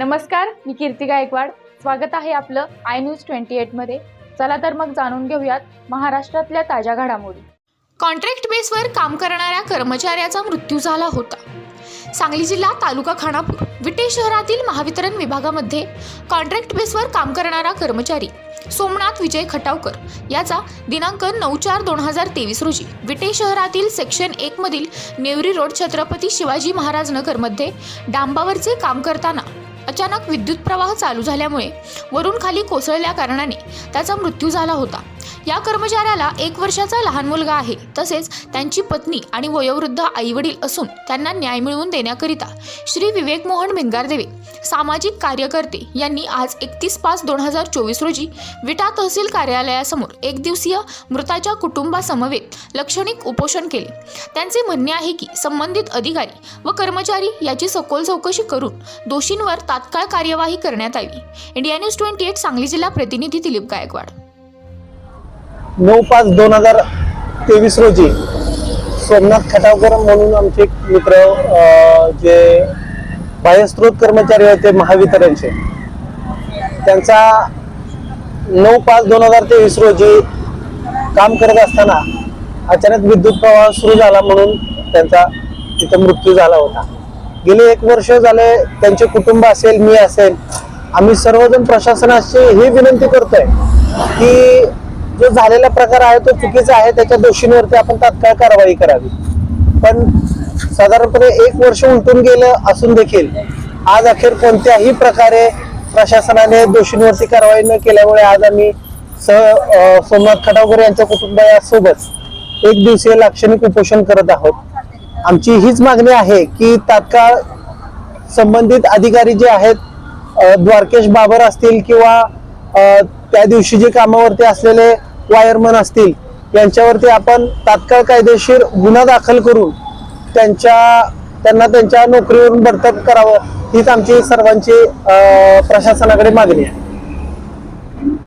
नमस्कार, मी कीर्ती गायकवाड। स्वागत आहे आपलं आय न्यूज 28 मध्ये। चला तर मग जाणून घेऊयात महाराष्ट्रातल्या ताज्या घडामोडी। कॉन्ट्रॅक्ट बेसवर काम करणाऱ्या कर्मचाऱ्याचा मृत्यू झाला होता। सांगली जिल्हा तालुका खानापूर विटे शहरातील महावितरण विभागामध्ये कॉन्ट्रॅक्ट बेसवर काम करणारा कर्मचारी सोमनाथ विजय खटावकर याचा दिनांक 9/4/2023 रोजी विटे शहरातील सेक्शन 1 मधील नेवरी रोड छत्रपती शिवाजी महाराज नगरमध्ये डांबावरचे काम करताना अचानक विद्युत प्रवाह चालू झाल्यामुळे वरून खाली कोसळल्या कारणाने त्याचा मृत्यू झाला होता। या कर्मचाऱ्याला 1 वर्षाचा लहान मुलगा आहे, तसेच त्यांची पत्नी आणि वयोवृद्ध आईवडील असून त्यांना न्याय मिळवून देण्याकरिता श्री विवेक मोहन भिंगारदेवे सामाजिक कार्यकर्ते यांनी आज 31/5/2024 रोजी विटा तहसील कार्यालयासमोर 1 दिवसीय मृताच्या कुटुंबासमवेत लक्षणिक उपोषण केले। त्यांचे म्हणणे आहे की संबंधित अधिकारी व कर्मचारी याची सखोल चौकशी करून दोषींवर तात्काळ कार्यवाही करण्यात यावी। इंडिया न्यूज 28 सांगली जिल्हा प्रतिनिधी दिलीप गायकवाड। 9/5/2023 रोजी सोमनाथ खटावकर म्हणून आमचे मित्र जे बाह्यस्रोत कर्मचारी होते महावितरणचे, त्यांचा 9/5/2023 रोजी काम करत असताना अचानक विद्युत प्रवाह सुरू झाला म्हणून त्यांचा तिथं मृत्यू झाला होता। गेले 1 वर्ष झाले त्यांचे कुटुंब असेल, मी असेल, आम्ही सर्वजण प्रशासनाची ही विनंती करतोय की जो झालेला प्रकार आहे तो चुकीचा आहे, त्याच्या दोषींवरती आपण तात्काळ कारवाई करावी। पण साधारणपणे 1 वर्ष उलटून गेलं असून देखील आज अखेर कोणत्याही प्रकारे प्रशासनाने दोषींवरती कारवाई न केल्यामुळे आज आम्ही सोमनाथ खटावकर यांच्या कुटुंबासोबत 1 दिवसीय लाक्षणिक उपोषण करत आहोत। आमची हीच मागणी आहे की तात्काळ संबंधित अधिकारी जे आहेत, द्वारकेश बाबर असतील किंवा त्या दिवशी जे कामावरती असलेले वायरमन असतील, यांच्यावरती आपण तात्काळ कायदेशीर गुन्हा दाखल करून त्यांना त्यांच्या नोकरीवरून बडतर्फ करावं, हीच आमची सर्वांची प्रशासनाकडे मागणी आहे।